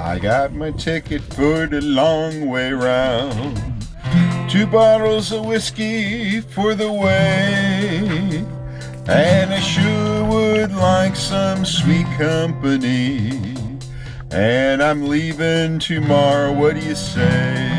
I got my ticket for the long way round. 2 bottles of whiskey for the way, and I sure would like some sweet company. And I'm leaving tomorrow, what do you say?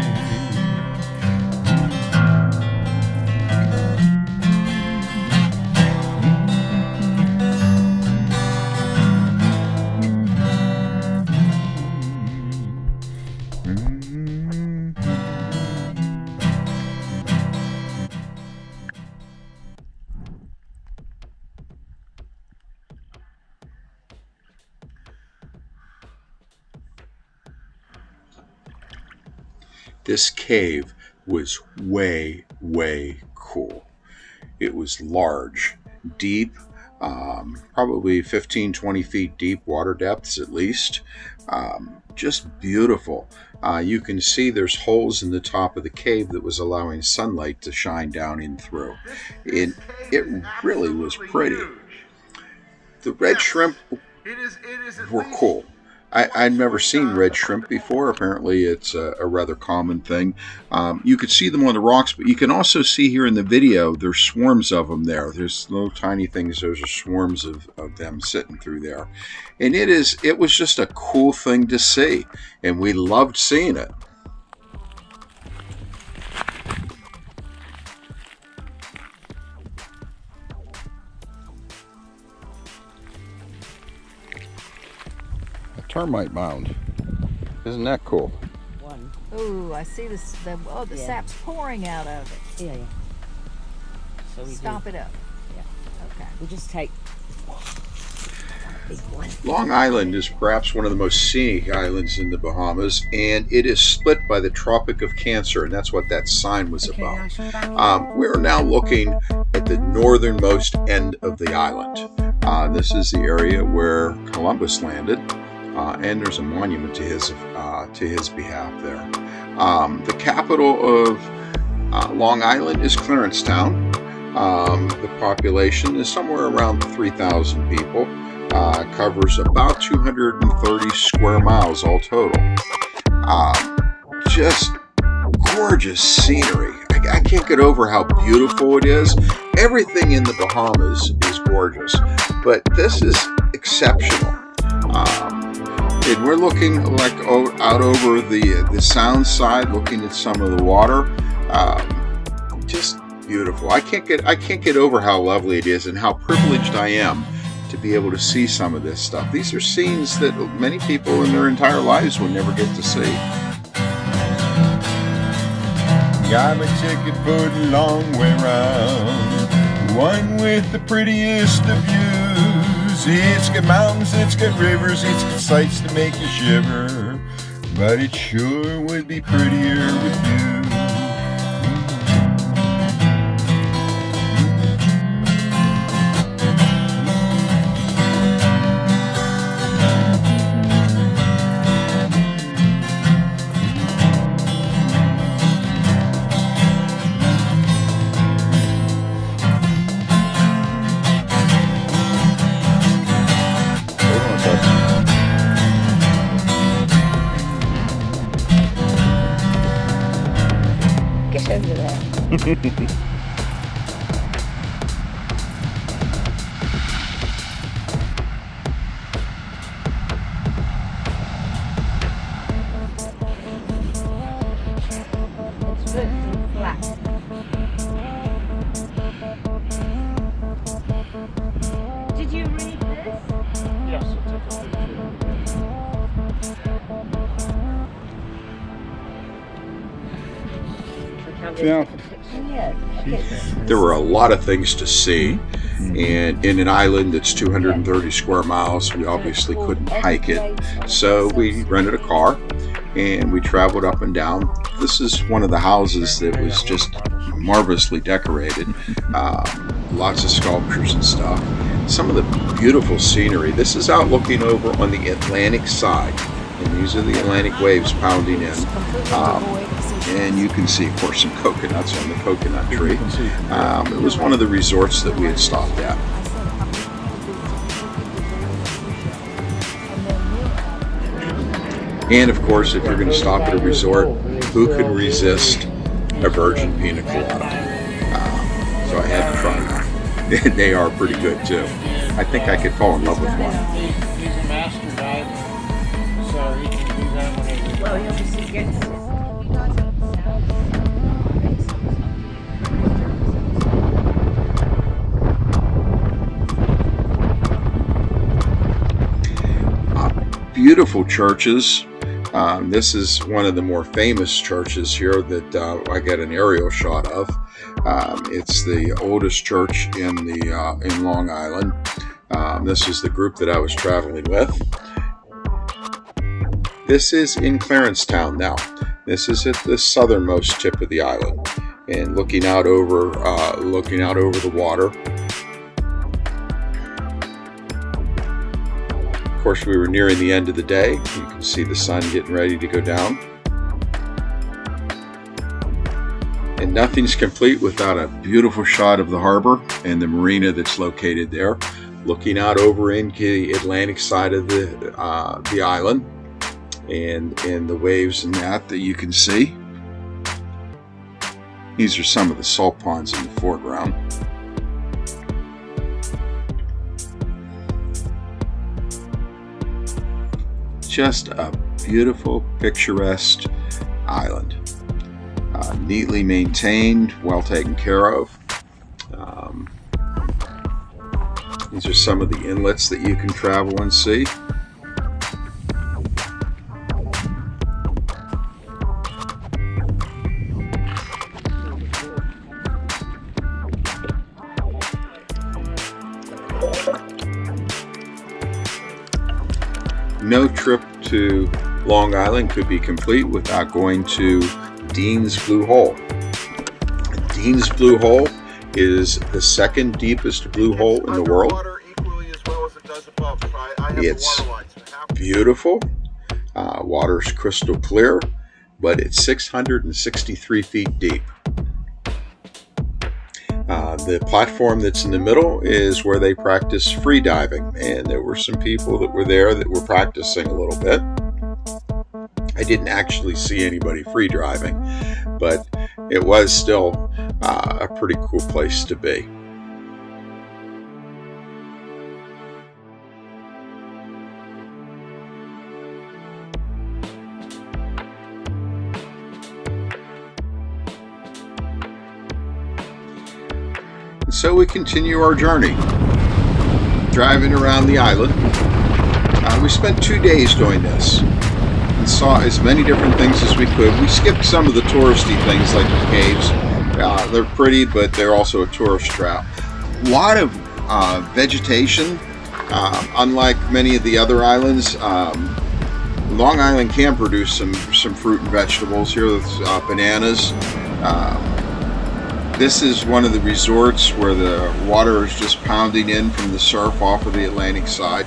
This cave was way cool. It was large, deep, probably 15-20 feet deep water depths at least. Just beautiful. You can see there's holes in the top of the cave that was allowing sunlight to shine down in through. It really was pretty. The red shrimp were cool. I'd never seen red shrimp before. Apparently it's a rather common thing. You could see them on the rocks, but you can also see here in the video there's swarms of them there. There's little tiny things. Those are swarms of them sitting through there. And it was just a cool thing to see, and we loved seeing it. Termite mound. Isn't that cool? One. Ooh, I see this. The sap's pouring out of it. Yeah. So we Stomp it up. Yeah. Okay. We just take a big one. Long Island is perhaps one of the most scenic islands in the Bahamas, and it is split by the Tropic of Cancer, and that's what that sign was about. We're now looking at the northernmost end of the island. This is the area where Columbus landed. And there's a monument to his behalf there. The capital of Long Island is Clarence Town. The population is somewhere around 3,000 people. Covers about 230 square miles all total. Just gorgeous scenery. I can't get over how beautiful it is. Everything in the Bahamas is gorgeous, but this is exceptional. And we're looking like out over the sound side, looking at some of the water. Just beautiful. I can't get over how lovely it is and how privileged I am to be able to see some of this stuff. These are scenes that many people in their entire lives would never get to see. Got my ticket for the long way round, one with the prettiest of views. It's got mountains, it's got rivers, it's got sights to make you shiver, but it sure would be prettier with you. Over there. It's really flat. Did you read this? Yes, I took a picture. Yeah. There were a lot of things to see, and in an island that's 230 square miles, we obviously couldn't hike it, so we rented a car and we traveled up and down. This is one of the houses that was just marvelously decorated, lots of sculptures and stuff. Some of the beautiful scenery. This is out looking over on the Atlantic side, and these are the Atlantic waves pounding in. And you can see, of course, some coconuts on the coconut tree. It was one of the resorts that we had stopped at. And of course, if you're going to stop at a resort, who can resist a virgin pina colada? So I had to try them. They are pretty good too. I think I could fall in love with one. He's a master diver, so he can do that whenever. Well, he'll just get. Beautiful churches. This is one of the more famous churches here that I got an aerial shot of. It's the oldest church in Long Island. This is the group that I was traveling with. This is in Clarence Town now. This is at the southernmost tip of the island, and looking out over the water. Of course, we were nearing the end of the day. You can see the sun getting ready to go down. And nothing's complete without a beautiful shot of the harbor and the marina that's located there, looking out over into the Atlantic side of the island, and the waves and that you can see. These are some of the salt ponds in the foreground. Just a beautiful, picturesque island. Neatly maintained, well taken care of. These are some of the inlets that you can travel and see. No trip to Long Island could be complete without going to Dean's Blue Hole. Dean's Blue Hole is the second deepest blue hole in the world. It's beautiful. Water's crystal clear, but it's 663 feet deep. The platform that's in the middle is where they practice free diving, and there were some people that were there that were practicing a little bit. I didn't actually see anybody free diving, but it was still a pretty cool place to be. So we continue our journey, driving around the island. We spent 2 days doing this and saw as many different things as we could. We skipped some of the touristy things like the caves. They're pretty, but they're also a tourist trap. A lot of vegetation. Unlike many of the other islands, Long Island can produce some fruit and vegetables. Here with bananas. This is one of the resorts where the water is just pounding in from the surf off of the Atlantic side.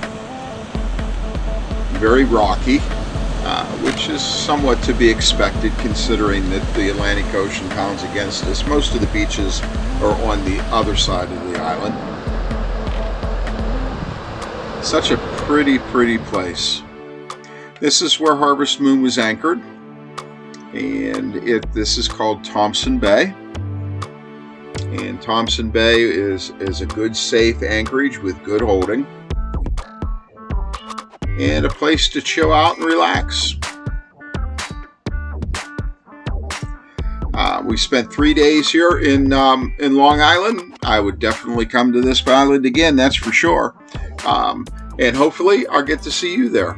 Very rocky, which is somewhat to be expected considering that the Atlantic Ocean pounds against us. Most of the beaches are on the other side of the island. Such a pretty, pretty place. This is where Harvest Moon was anchored, and this is called Thompson Bay. And Thompson Bay is a good, safe anchorage with good holding. And a place to chill out and relax. We spent 3 days here in Long Island. I would definitely come to this island again, that's for sure. And hopefully I'll get to see you there.